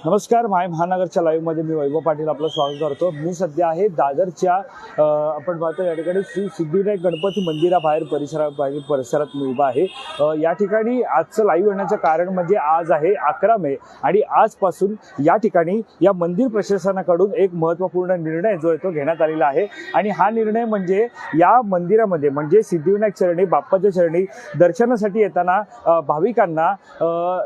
नमस्कार, माय महानगरच्या लाईव्हमध्ये मी वैभव पाटील आपलं स्वागत करतो। मी सध्या आहे दादरच्या आपण पाहतो या ठिकाणी श्री सिद्धिविनायक गणपती मंदिराबाहेर परिसरात मी उभा आहे। या ठिकाणी आजचं लाईव्ह येण्याचं कारण म्हणजे आज आहे 11 मे आणि आजपासून या ठिकाणी या मंदिर प्रशासनाकडून एक महत्त्वपूर्ण निर्णय जो आहे तो घेण्यात आलेला आहे आणि हा निर्णय म्हणजे या मंदिरामध्ये म्हणजे सिद्धिविनायक चरणी बाप्पाच्या चरणी दर्शनासाठी येताना भाविकांना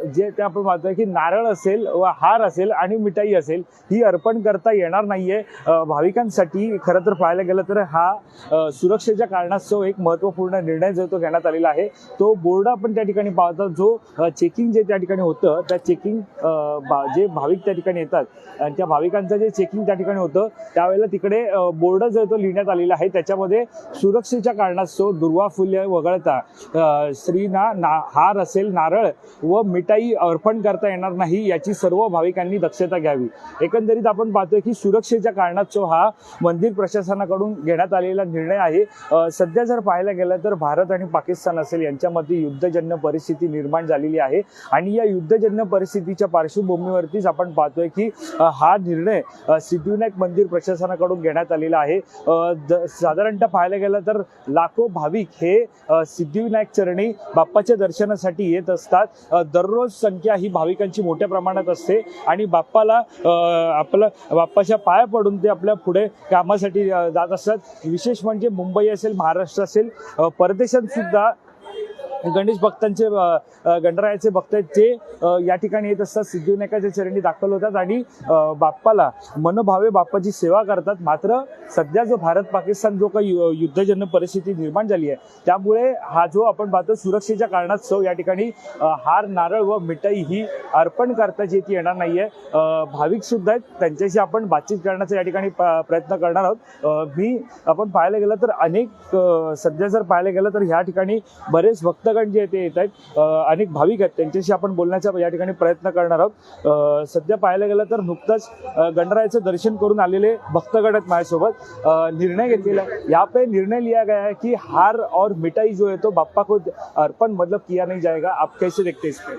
जे ते आपण पाहतोय की नारळ असेल व हार असेल आणि मिठाई असेल ही अर्पण करता येणार नाहीये। भाविकांसाठी खरं तर पाहायला गेलं तर हा सुरक्षेच्या कारणास्तव एक महत्त्वपूर्ण निर्णय जो तो घेण्यात आलेला आहे। तो बोर्ड आपण त्या ठिकाणी पाहतो जो चेकिंग जे त्या ठिकाणी होतं त्या चेकिंग जे भाविक त्या ठिकाणी येतात आणि त्या भाविकांचं जे चेकिंग त्या ठिकाणी होतं त्यावेळेला तिकडे बोर्ड जो तो लिहिण्यात आलेला आहे। त्याच्यामध्ये सुरक्षेच्या कारणास्तव दुर्वा फुले वगळता स्त्रींना हार असेल नारळ व मिठाई अर्पण करता येणार नाही याची सर्व भाविकांनी दक्षता घ्यावी। एकंदरीत आपण पाहतोय की सुरक्षेच्या कारणास्तव हा मंदिर प्रशासनाकडून घेण्यात आलेला निर्णय आहे। सध्या जर पाहायला गेलं तर भारत आणि पाकिस्तान असेल यांच्यामध्ये युद्धजन्य परिस्थिती निर्माण झालेली आहे आणि या युद्धजन्य परिस्थितीच्या पार्श्वभूमीवरतीच आपण पाहतोय की हा निर्णय सिद्धिविनायक मंदिर प्रशासनाकडून घेण्यात आलेला आहे। साधारणतः पाहायला गेलं तर लाखो भाविक हे सिद्धिविनायक चरणी बाप्पाच्या दर्शनासाठी येत असतात। दररोज संख्या ही भाविकांची मोठ्या प्रमाणात असते आणि बाप्पाच्या पाया पडून ते आपल्या पुढे कामासाठी जात असतात। विशेष म्हणजे मुंबई असेल महाराष्ट्र असेल परदेशात सुद्धा गणेश भक्तांचे गणरायाचे भक्त आहेत ते या ठिकाणी येत असतात, सिद्धिविनायकाच्या चरणी दाखल होतात आणि बाप्पाला मनोभावे बाप्पाची सेवा करतात। मात्र सध्या जो भारत पाकिस्तान जो काही युद्धजन्य परिस्थिती निर्माण झाली आहे त्यामुळे हा जो आपण पाहतो सुरक्षेच्या कारणास्तव या ठिकाणी हार नारळ व मिठाई ही अर्पण करता येत येणार नाहीये। भाविक सुद्धा आहेत त्यांच्याशी आपण बातचीत करण्याचा या ठिकाणी प्रयत्न करणार आहोत। आपण पाहायला गेलं तर अनेक सध्या जर पाहायला गेलं तर ह्या ठिकाणी बरेच भक्तगण जे ते येत आहेत अनेक भाविक आहेत त्यांच्याशी आपण बोलण्याचा या ठिकाणी प्रयत्न करणार आहोत। सध्या पाहायला गेलं तर नुकतंच गणरायाचं दर्शन करून आलेले भक्तगण आहेत माझ्यासोबत। निर्णय घेतलेला यहाँ पे निर्णय लिया गया है कि हार और मिठाई जो है तो बाप्पा को अर्पण मतलब किया नहीं जाएगा। आप कैसे देखते हैं इस पे?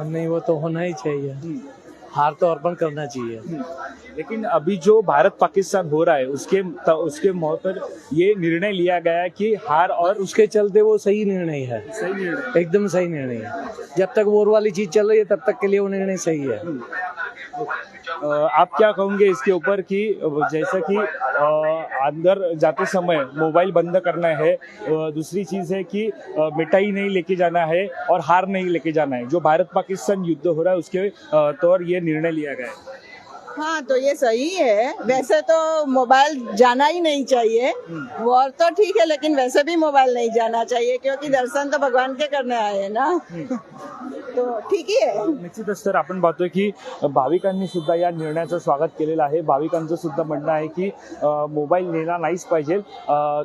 नहीं, वो तो होना ही चाहिए। हार तो अर्पण करना चाहिए। लेकिन अभी जो भारत पाकिस्तान हो रहा है उसके मौके पर ये निर्णय लिया गया है कि हार और उसके चलते वो सही निर्णय है। सही निर्णय एकदम सही निर्णय है। जब तक वोर वाली चीज चल रही है तब तक के लिए वो निर्णय सही है। आप क्या कहोगे इसके ऊपर कि जैसा कि अंदर जाते समय मोबाइल बंद करना है, दूसरी चीज है कि मिठाई नहीं लेके जाना है और हार नहीं लेके जाना है। जो भारत पाकिस्तान युद्ध हो रहा है उसके तौर ये निर्णय लिया गया है। हाँ, तो ये सही है। वैसे तो मोबाइल जाना ही नहीं चाहिए, वॉर तो ठीक है लेकिन वैसे भी मोबाइल नहीं जाना चाहिए क्योंकि दर्शन तो भगवान के करने आए हैं ना। तो ठीक ही आहे। निश्चितच तर आपण पाहतोय की भाविकांनी सुद्धा या निर्णयाचं स्वागत केलेलं आहे। भाविकांचं सुद्धा म्हणणं आहे की मोबाईल नेला नाहीच पाहिजे।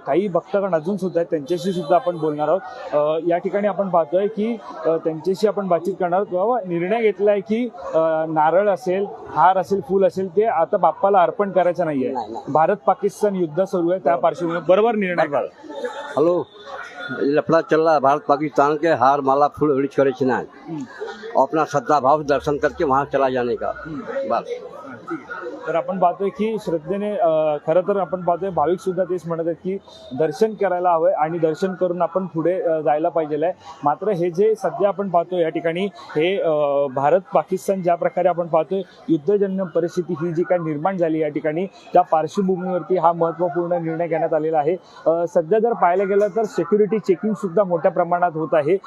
काही भक्तगण अजून सुद्धा आहेत त्यांच्याशी सुद्धा आपण बोलणार आहोत। या ठिकाणी आपण पाहतोय की त्यांच्याशी आपण बातचीत करणार आहोत। बाबा निर्णय घेतला आहे की नारळ असेल हार असेल फूल असेल ते आता बाप्पाला अर्पण करायचं नाहीये। भारत पाकिस्तान युद्ध सुरू आहे त्या पार्श्वभूमीवर बरोबर निर्णय। हेलो, लफड़ा चल रहा है भारत पाकिस्तान के, हार माला फूल उड़ीच करे चिन्ह अपना श्रद्धा भाव से दर्शन करके वहाँ चला जाने का बस। तर आपण पाहतोय की श्रद्धेने खरं तर आपण पाहतोय भाविक सुद्धा तेच म्हणत आहेत की दर्शन करायला हवंय आणि दर्शन करून आपण पुढे जायला पाहिजे आहे। मात्र हे जे सध्या आपण पाहतोय या ठिकाणी हे भारत पाकिस्तान ज्या प्रकारे आपण पाहतोय युद्धजन्य परिस्थिती ही जी काय निर्माण झाली या ठिकाणी त्या पार्श्वभूमीवरती हा महत्त्वपूर्ण निर्णय घेण्यात आलेला आहे। सध्या जर पाहायला गेलं तर सिक्युरिटी चेकिंग सुद्धा मोठ्या प्रमाणात होत आहे।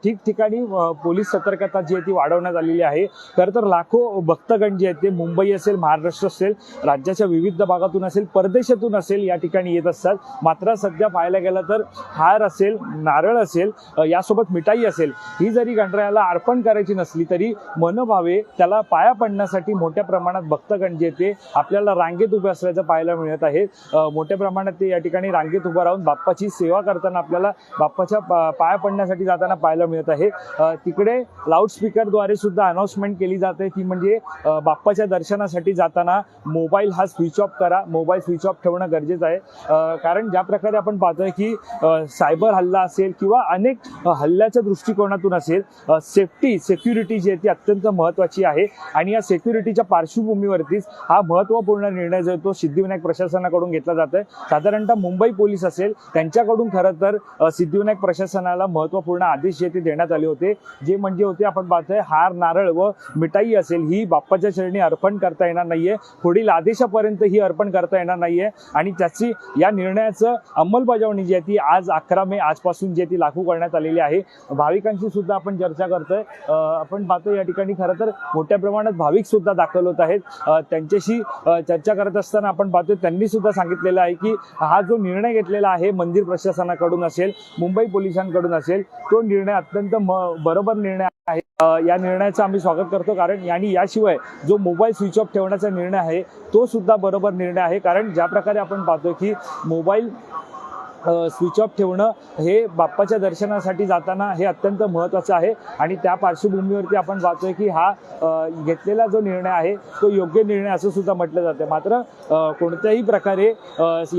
ठिकठिकाणी पोलीस सतर्कता जी आहे ती वाढवण्यात आलेली आहे। खरं तर लाखो भक्तगण जे आहेत ते मुंबई असेल महाराष्ट्र असेल राज्याच्या विविध भागातून असेल परदेशातून असेल या ठिकाणी येत असतात। मात्र सध्या पाहायला गेलं तर हार असेल नारळ असेल यासोबत मिठाई असेल ही जरी गणरायाला अर्पण करायची नसली तरी मनोभावे त्याला पाया पडण्यासाठी मोठ्या प्रमाणात भक्तगण जे ते आपल्याला रांगेत उभे असल्याचं पाहायला मिळत आहे। मोठ्या प्रमाणात ते या ठिकाणी रांगेत उभं राहून बाप्पाची सेवा करताना आपल्याला बाप्पाच्या पाया पडण्यासाठी जाताना पाहायला मिळत आहे। तिकडे लाऊडस्पीकरद्वारे सुद्धा अनाउन्समेंट केली जाते ती म्हणजे बाप्पाच्या दर्शनासाठी जाताना जाताना मोबाईल हा स्विच ऑफ करा. मोबाईल स्विच ऑफ ठेवणं गरजेचं आहे. कारण ज्या प्रकारे आपण पाहतोय की सायबर हल्ला असेल किंवा अनेक हल्ल्याच्या दृष्टिकोनातून असेल, सिक्युरिटी जी आहे ती अत्यंत महत्त्वाची आहे. आणि या सिक्युरिटीच्या पार्श्वभूमीवरतीच हा महत्त्वपूर्ण निर्णय जो आहे तो सिद्धिविनायक प्रशासनाकडून घेतला जात आहे. साधारणतः मुंबई पोलीस असेल त्यांच्याकडून खरं तर सिद्धिविनायक प्रशासनाला महत्त्वपूर्ण आदेश जे ते देण्यात आले होते, जे म्हणजे होते आपण पाहतोय हार, नारळ व मिठाई असेल ही बाप्पाच्या चरणी अर्पण करता येणार नाहीये. पुढील आदेशापर्यंत ही अर्पण करता येणार नाहीये. आणि त्याची या निर्णयाचं अंमलबजावणी जी आहे ती आज 11 मे आजपासून जी ती लागू करण्यात आलेली आहे. भाविकांची सुद्धा आपण चर्चा करतोय. आपण पाहतो या ठिकाणी खरं तर मोठ्या प्रमाणात भाविक सुद्धा दाखल होत आहेत. त्यांच्याशी चर्चा करत असताना आपण पाहतोय त्यांनी सुद्धा सांगितलेलं आहे की हा जो निर्णय घेतलेला आहे मंदिर प्रशासनाकडून असेल, मुंबई पोलिसांकडून असेल, तो निर्णय अत्यंत बरोबर निर्णय आहे. या निर्णयाचं आम्ही स्वागत करतो. कारण याशिवाय जो मोबाईल स्विच ऑफ ठेवण्याचा निर्णय आहे तो सुद्धा बरोबर निर्णय आहे. कारण ज्या प्रकारे आपण पाहतो की मोबाईल स्विच ऑफ ठेवणं हे बाप्पाच्या दर्शनासाठी जाताना हे अत्यंत महत्त्वाचं आहे. आणि त्या पार्श्वभूमीवरती आपण पाहतोय की हा घेतलेला जो निर्णय आहे तो योग्य निर्णय असं सुद्धा म्हटलं जातं. मात्र कोणत्याही प्रकारे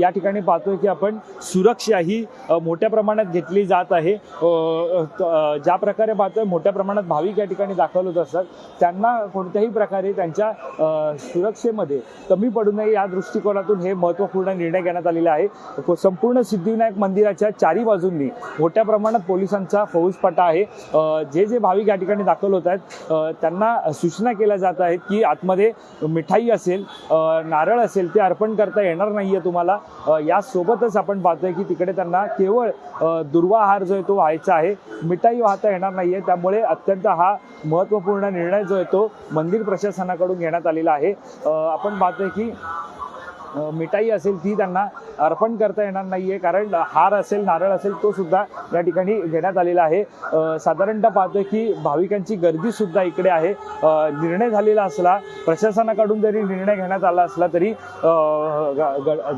या ठिकाणी पाहतोय की आपण सुरक्षा ही मोठ्या प्रमाणात घेतली जात आहे. ज्या प्रकारे पाहतोय मोठ्या प्रमाणात भाविक या ठिकाणी दाखल होत असतात, त्यांना कोणत्याही प्रकारे त्यांच्या सुरक्षेमध्ये कमी पडू नये या दृष्टिकोनातून हे महत्त्वपूर्ण निर्णय घेण्यात आलेला आहे. संपूर्ण सिद्धिविनायक मंदिराच्या चारी बाजूंनी मोठ्या प्रमाणात पोलिसांचा फौजफाटा आहे. जे भाविक या ठिकाणी दाखल होत आहेत त्यांना सूचना केल्या जात आहेत की आतमध्ये मिठाई असेल, नारळ असेल ते अर्पण करता येणार नाहीये तुम्हाला. यासोबतच आपण पाहतोय की तिकडे त्यांना केवळ दुर्वाहार जो आहे तो व्हायचा आहे, मिठाई वाहता येणार नाहीये. त्यामुळे अत्यंत हा महत्त्वपूर्ण निर्णय जो आहे तो मंदिर प्रशासनाकडून घेण्यात आलेला आहे. आपण पाहतोय की मिठाई असेल ती त्यांना अर्पण करता येणार नाहीये. कारण हार असेल, नारळ असेल तो सुद्धा या ठिकाणी घेण्यात आलेला आहे. साधारणतः पाहतोय की भाविकांची गर्दी सुद्धा इकडे आहे. निर्णय झालेला असला, प्रशासनाकडून जरी निर्णय घेण्यात आला असला तरी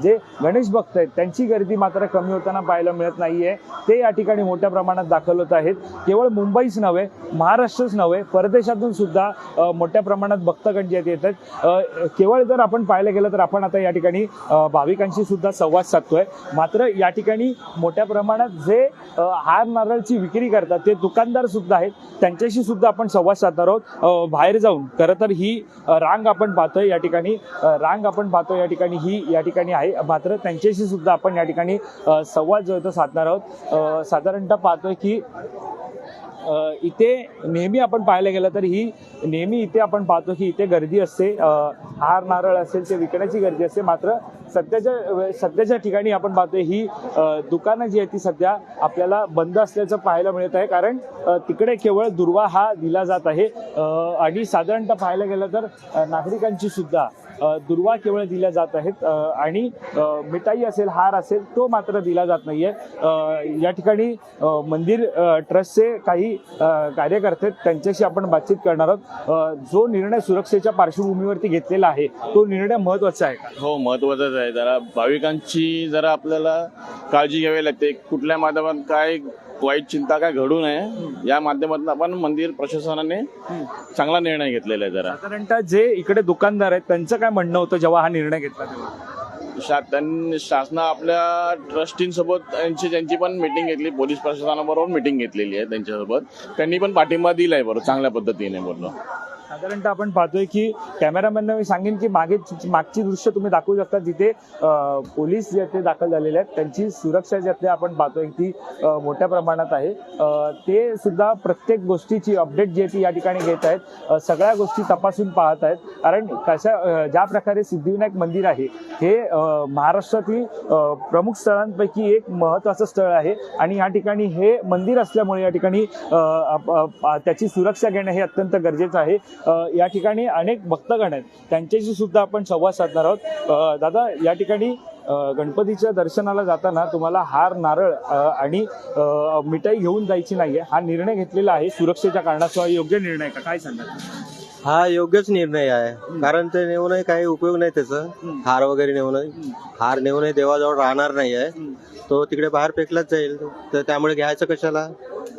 जे गणेश भक्त आहेत त्यांची गर्दी मात्र कमी होताना पाहायला मिळत नाहीये. ते या ठिकाणी मोठ्या प्रमाणात दाखल होत आहेत. केवळ मुंबईच नव्हे, महाराष्ट्रच नव्हे, परदेशातून सुद्धा मोठ्या प्रमाणात भक्तगण जे येतात. केवळ जर आपण पाहायला गेलं तर आपण आता या ठिकाणी भाविकांशी सुद्धा संवाद साधतोय. मात्र या ठिकाणी मोठ्या प्रमाणात जे हार नारळची विक्री करतात ते दुकानदार सुद्धा आहेत, त्यांच्याशी सुद्धा आपण संवाद साधणार आहोत. बाहेर जाऊन खरं तर ही रांग आपण पाहतोय या ठिकाणी ही या ठिकाणी आहे. मात्र त्यांच्याशी सुद्धा आपण या ठिकाणी संवाद जो आहे तो साधणार आहोत. साधारणतः पाहतोय की इथे नेहमी आपण पाहायला गेलं तर नेहमी इथे आपण पाहतो की इथे गर्दी असते. हार नारळ असेल ते विकण्याची गर्दी असते. मात्र सध्याच्या ठिकाणी आपण पाहतोय ही दुकानं जी आहे ती सध्या आपल्याला बंद असल्याचं पाहायला मिळत आहे. कारण तिकडे केवळ दुर्वा हा दिला जात आहे. आणि साधारणतः पाहायला गेलं तर नागरिकांची सुद्धा दुर्वा केवळ दिल्या जात आहेत. आणि मिठाई असेल, हार असेल तो मात्र दिला जात नाहीये. या ठिकाणी मंदिर ट्रस्टचे काही कार्यकर्ते त्यांच्याशी आपण बातचीत करणार आहोत. जो निर्णय सुरक्षेच्या पार्श्वभूमीवरती घेतलेला आहे तो निर्णय महत्त्वाचा आहे का? हो, महत्त्वाचाच आहे. जरा भाविकांची जरा आपल्याला काळजी घ्यावी लागते. कुठल्या माध्यमात काय वाईट चिंता काय घडू नये या माध्यमातून आपण मंदिर प्रशासनाने चांगला निर्णय घेतलेला आहे. जरा साधारणतः जे इकडे दुकानदार आहेत त्यांचं काय म्हणणं होतं जेव्हा हा निर्णय घेतला तेव्हा? त्यांनी शासना आपल्या ट्रस्टींसोबत त्यांची पण मीटिंग घेतली, पोलीस प्रशासनाबरोबर मीटिंग घेतलेली आहे त्यांच्यासोबत. त्यांनी पण पाठिंबा दिलाय बरोबर, चांगल्या पद्धतीने बोललो. साधारणतः आपण पाहतोय की कॅमेरामॅनना मी सांगेन की मागची दृश्य तुम्ही दाखवू शकता जिथे पोलीस जे ते दाखल झालेले आहेत. त्यांची सुरक्षा जी आपण पाहतोय ती मोठ्या प्रमाणात आहे. ते सुद्धा प्रत्येक गोष्टीची अपडेट जी आहे ती या ठिकाणी घेत आहेत. सगळ्या गोष्टी तपासून पाहत आहेत. कारण ज्या प्रकारे सिद्धिविनायक मंदिर आहे हे महाराष्ट्रातील प्रमुख स्थळांपैकी एक महत्त्वाचं स्थळ आहे. आणि या ठिकाणी हे मंदिर असल्यामुळे या ठिकाणी त्याची सुरक्षा घेणं हे अत्यंत गरजेचं आहे. या ठिकाणी अनेक भक्तगण आहेत, त्यांच्याशी सुद्धा आपण संवाद साधणार आहोत. दादा, या ठिकाणी गणपतीच्या दर्शनाला जाताना तुम्हाला हार, नारळ आणि मिठाई घेऊन जायची नाहीये, हा निर्णय घेतलेला आहे सुरक्षेच्या कारणाशिवाय. योग्य निर्णय का, काय सांगाल? हा योग्यच निर्णय आहे. कारण ते नेऊनही काही उपयोग नाही त्याचं. हार वगैरे नेऊनही देवाजवळ राहणार नाही आहे. तो तिकडे बाहेर फेकलाच जाईल. तर त्यामुळे घ्यायचं कशाला.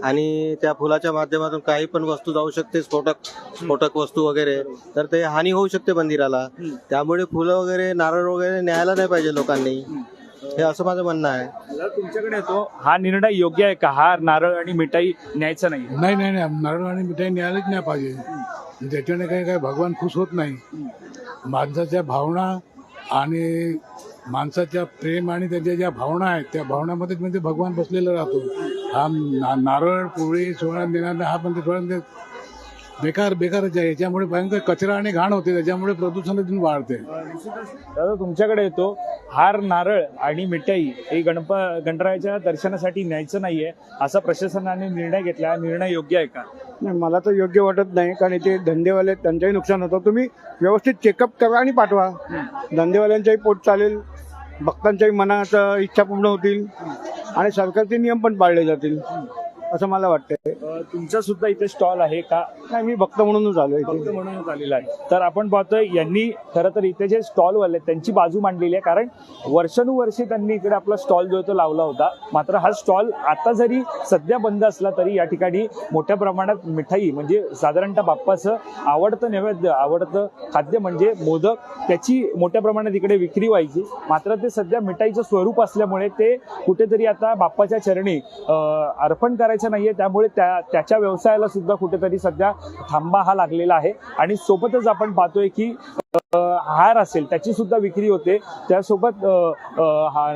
आणि त्या फुलाच्या माध्यमातून काही पण वस्तू जाऊ शकते, स्फोटक वस्तू वगैरे, तर ते हानी होऊ शकते मंदिराला. त्यामुळे फुलं वगैरे, नारळ वगैरे न्यायला नाही पाहिजे लोकांनी, हे असं माझं म्हणणं आहे. दादा, तुमच्याकडे येतो, हा निर्णय योग्य आहे का? हार, नारळ आणि मिठाई न्यायचं नाही? नाही, नारळ आणि मिठाई न्यायलाच नाही पाहिजे. त्याच्याने काही भगवान खुश होत नाही. माणसाच्या भावना आणि माणसाच्या प्रेम आणि त्याच्या ज्या भावना आहेत त्या भावनामध्ये म्हणजे भगवान बसलेला राहतो. हा नारळ, पोळी, सोळा देणार हा पण थोडा बेकारच आहे. याच्यामुळे भयंकर कचरा आणि घाण होते, त्याच्यामुळे प्रदूषण अजून वाढते. दादा, तुमच्याकडे येतो, हार, नारळ आणि मिठाई हे गणरायाच्या दर्शनासाठी न्यायचं नाहीये असा प्रशासनाने निर्णय घेतला. निर्णय योग्य आहे का? नाही, मला तर योग्य वाटत नाही, कारण इथे धंदेवाले त्यांच्याही नुकसान होतं. तुम्ही व्यवस्थित चेकअप करा आणि पाठवा. धंदेवाल्यांच्याही पोट चालेल, भक्तांच्याही मनाचा इच्छा पूर्ण होतील आणि सरकारचे नियम पण पाळले जातील असं मला वाटतंय. तुमचा सुद्धा इथे स्टॉल आहे का? नाही, मी भक्त म्हणूनच आलो फक्त इथे. म्हणूनच आलेला आहे. तर आपण पाहतोय यांनी खरं तर इथे जे स्टॉलवाले त्यांची बाजू मांडलेली आहे, कारण वर्षानुवर्षे त्यांनी इकडे आपला स्टॉल जो तो लावला होता. मात्र हा स्टॉल आता जरी सध्या बंद असला तरी या ठिकाणी मोठ्या प्रमाणात मिठाई म्हणजे साधारणतः बाप्पाचं आवडतं नैवेद्य, आवडतं खाद्य म्हणजे मोदक, त्याची मोठ्या प्रमाणात इकडे विक्री व्हायची. मात्र ते सध्या मिठाईचं स्वरूप असल्यामुळे ते कुठेतरी आता बाप्पाच्या चरणी अर्पण करायचं नाहीये. त्यामुळे त्याच्या व्यवसायाला सुद्धा कुठेतरी सध्या थांबा हा लागलेला आहे. आणि सोबतच आपण पाहतोय की हार असेल त्याची सुद्धा विक्री होते, त्यासोबत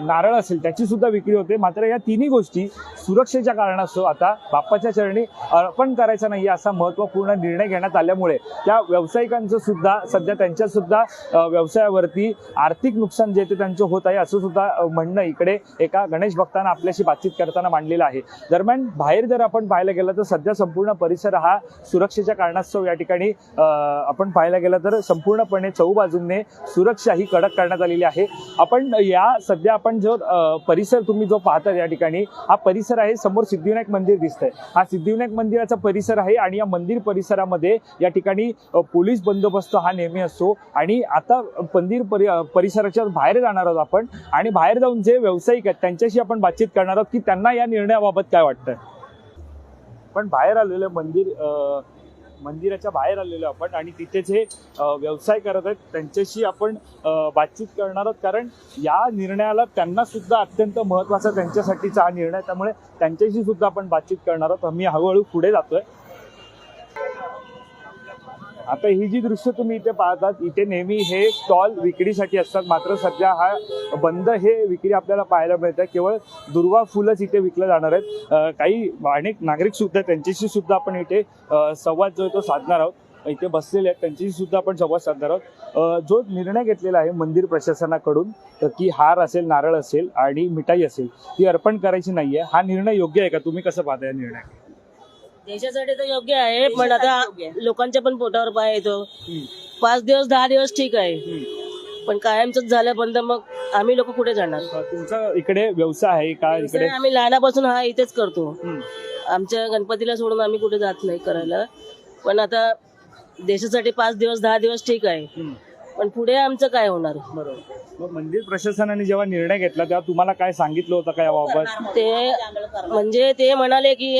नारळ असेल त्याची सुद्धा विक्री होते. मात्र या तिन्ही गोष्टी सुरक्षेच्या कारणास्तव आता बाप्पाच्या चरणी अर्पण करायचा नाही असा महत्त्वपूर्ण निर्णय घेण्यात आल्यामुळे त्या व्यावसायिकांचं सुद्धा सध्या त्यांच्या सुद्धा व्यवसायावरती आर्थिक नुकसान जे ते त्यांचं होत आहे असं सुद्धा म्हणणं इकडे एका गणेश भक्तांना आपल्याशी बातचीत करताना मांडलेलं आहे. दरम्यान बाहेर जर आपण पाहायला गेलं तर सध्या संपूर्ण परिसर हा सुरक्षेच्या कारणास्तव या ठिकाणी आपण पाहायला गेलं तर संपूर्णपणे चहूबाजूंनी सुरक्षा ही कडक करण्यात आलेली आहे. आपण सध्या आपण जो परिसर तुम्ही जो पाहता या ठिकाणी हा परिसर आहे, समोर सिद्धिविनायक मंदिर दिसतंय. हा सिद्धिविनायक मंदिराचा परिसर आहे आणि या मंदिर परिसरामध्ये या ठिकाणी पोलीस बंदोबस्त हा नेहमी असतो. आणि आता मंदिर परिसराच्या बाहेर जाणार आहोत आपण आणि बाहेर जाऊन जे व्यावसायिक आहेत त्यांच्याशी आपण बातचीत करणार आहोत की त्यांना या निर्णयाबाबत काय वाटतंय. पण बाहेर आलेलं मंदिराच्या बाहेर आलेलो आपण आणि तिथे जे व्यवसाय करत आहेत त्यांच्याशी आपण बातचीत करणार आहोत, कारण या निर्णयाला त्यांना सुद्धा अत्यंत महत्त्वाचा त्यांच्यासाठीचा हा निर्णय, त्यामुळे त्यांच्याशी सुद्धा आपण बातचीत करणार आहोत. आम्ही हळूहळू पुढे जातोय. आता ही जी दृश्य तुम्ही इथे पाहतात, इथे नेहमी हे स्टॉल विक्रीसाठी असतात. मात्र सध्या हा बंद हे विक्री आपल्याला पाहायला मिळते. केवळ दुर्वा फुलंच इथे विकलं जाणार आहेत. काही अनेक नागरिक सुद्धा त्यांच्याशी सुद्धा आपण इथे संवाद जो तो साधणार आहोत. इथे बसलेले आहेत त्यांच्याशी सुद्धा आपण संवाद साधणार आहोत. जो निर्णय घेतलेला आहे मंदिर प्रशासनाकडून की हार असेल, नारळ असेल आणि मिठाई असेल ती अर्पण करायची नाहीये, हा निर्णय योग्य आहे का? तुम्ही कसं पाहता या निर्णय? देशासाठी तर योग्य आहे, पण आता लोकांच्या पण पोटावर पाय येतो. 5 दिवस 10 दिवस ठीक आहे, पण कायमच झालं बंद, मग आम्ही लोक कुठे जाणार? तुमचा इकडे व्यवसाय आहे का? इकडे आम्ही लहानापासून हा इथेच करतो. आमच्या गणपतीला सोडून आम्ही कुठे जात नाही करायला. पण आता देशासाठी 5 दिवस 10 दिवस ठीक आहे, पण पुढे आमचं काय होणार? बरोबर. मग मंदिर प्रशासनाने जेव्हा निर्णय घेतला तेव्हा तुम्हाला काय सांगितलं होतं का याबाबत? ते म्हणजे ते म्हणाले की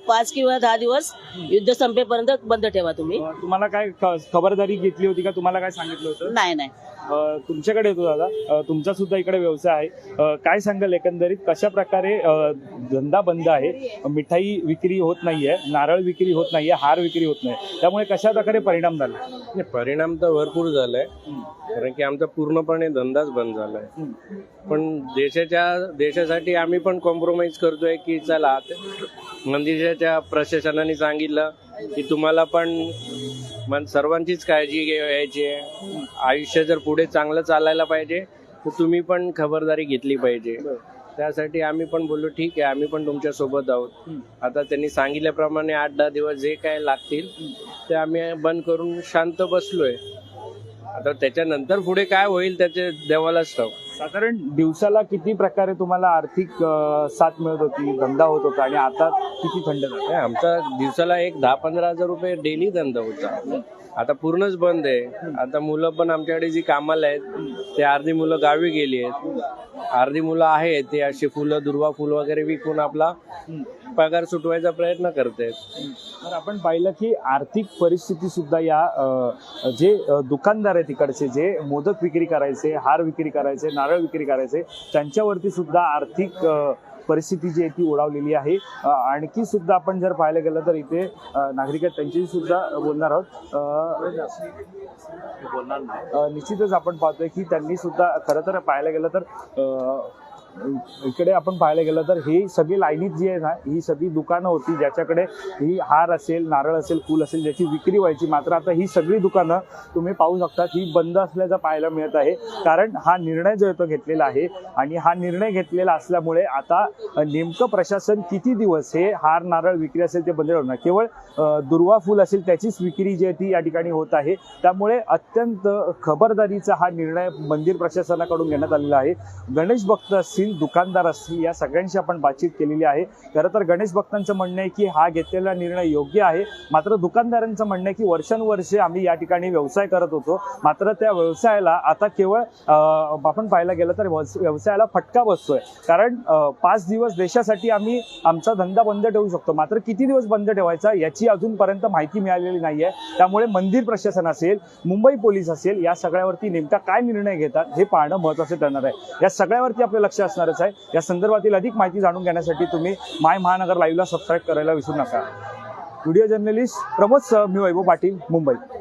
5 किंवा 10 दिवस युद्ध संपेपर्यंत बंद ठेवा तुम्ही. तुम्हाला काय खबरदारी घेतली होती का? तुम्हाला काय सांगितलं होतं? नाही. तुमच्याकडे येतो दादा, तुमचा सुद्धा इकडे व्यवसाय आहे. काय सांगाल एकंदरीत कशा प्रकारे धंदा बंद आहे? मिठाई विक्री होत नाहीये, नारळ विक्री होत नाहीये, हार विक्री होत नाही, त्यामुळे कशा प्रकारे परिणाम झाला? परिणाम तर भरपूर झालाय, कारण की आमचा पूर्णपणे धंदाच बंद झालाय. पण देशासाठी आम्ही पण कॉम्प्रोमाइज करतोय की चला, मंदिराच्या प्रशासनाने सांगितलं की तुम्हाला पण सर्वांचीच काळजी घ्यायची आहे. आयुष्य जर पुढे चांगलं चालायला पाहिजे तर तुम्ही पण खबरदारी घेतली पाहिजे. त्यासाठी आम्ही पण बोललो ठीक आहे, आम्ही पण तुमच्या सोबत आहोत. आता त्यांनी सांगितल्याप्रमाणे 8-10 दिवस जे काय लागतील ते आम्ही बंद करून शांत बसलोय. आता त्याच्यानंतर पुढे काय होईल त्याचे देवालाच ठाऊक. साधारण दिवसाला किती प्रकारे तुम्हाला आर्थिक साथ मिळत होती, धंदा होत होता, आणि आता किती थंड झाला? आमचा दिवसाला एक 10-15 हजार रुपये डेली धंदा होता. आता पूर्णच बंद आहे. आता मुलं पण आमच्याकडे जी कामाला आहेत ते अर्धी मुलं गावी गेली आहेत, अर्धी मुलं आहेत ते अशी फुलं, दुर्वा फुल वगैरे विकून आपला पगार सुटवायचा प्रयत्न करतायत. तर आपण पाहिलं की आर्थिक परिस्थिती सुद्धा या जे दुकानदार आहेत तिकडचे, जे मोदक विक्री करायचे, हार विक्री करायचे, नारळ विक्री करायचे, त्यांच्यावरती सुद्धा आर्थिक परिस्थिती जी आहे ती ओढावलेली आहे. आणखी सुद्धा आपण जर पाहायला गेलं तर इथे नागरिक आहेत, त्यांच्याशी सुद्धा बोलणार आहोत. निश्चितच आपण पाहतोय की त्यांनी सुद्धा खरं तर पाहायला गेलं तर इकडे आपण पाहायला गेलं तर ही सगळी लाईनीत जी आहे ना, ही सगळी दुकानं होती ज्याच्याकडे ही हार असेल, नारळ असेल, फूल असेल, ज्याची विक्री व्हायची. मात्र आता ही सगळी दुकानं तुम्ही पाहू शकता ही बंद असल्याचं पाहायला मिळत आहे. कारण हा निर्णय जो आहे तो घेतलेला आहे आणि हा निर्णय घेतलेला असल्यामुळे आता नेमकं प्रशासन किती दिवस हे हार नारळ विक्री असेल ते बंद ठेवणार. केवळ दुर्वा फूल असेल त्याचीच विक्री जी आहे ती या ठिकाणी होत आहे. त्यामुळे अत्यंत खबरदारीचा हा निर्णय मंदिर प्रशासनाकडून घेण्यात आलेला आहे. गणेश भक्त असतील, दुकानदार असतील, या सगळ्यांशी आपण बातचीत केलेली आहे. खरं तर गणेश भक्तांचं म्हणणं आहे की हा घेतलेला निर्णय योग्य आहे. मात्र दुकानदारांचं म्हणणं आहे की वर्षानुवर्षे आम्ही या ठिकाणी व्यवसाय करत होतो, मात्र त्या व्यवसायाला आता केवळ आपण पाहायला गेलं तर व्यवसायाला फटका बसतोय. कारण 5 दिवस देशासाठी आम्ही आमचा धंदा बंद ठेवू शकतो, मात्र किती दिवस बंद ठेवायचा याची अजूनपर्यंत माहिती मिळालेली नाही आहे. त्यामुळे मंदिर प्रशासन असेल, मुंबई पोलीस असेल, या सगळ्यावरती नेमका काय निर्णय घेतात हे पाहणं महत्त्वाचं ठरणार आहे. या सगळ्यावरती आपलं लक्ष असणारच आहे. या संदर्भातील अधिक माहिती जाणून घेण्यासाठी तुम्ही माय महानगर लाईव्हला सबस्क्राईब करायला विसरू नका. व्हिडिओ जर्नलिस्ट प्रमोद सह मी वैभव पाटील, मुंबई.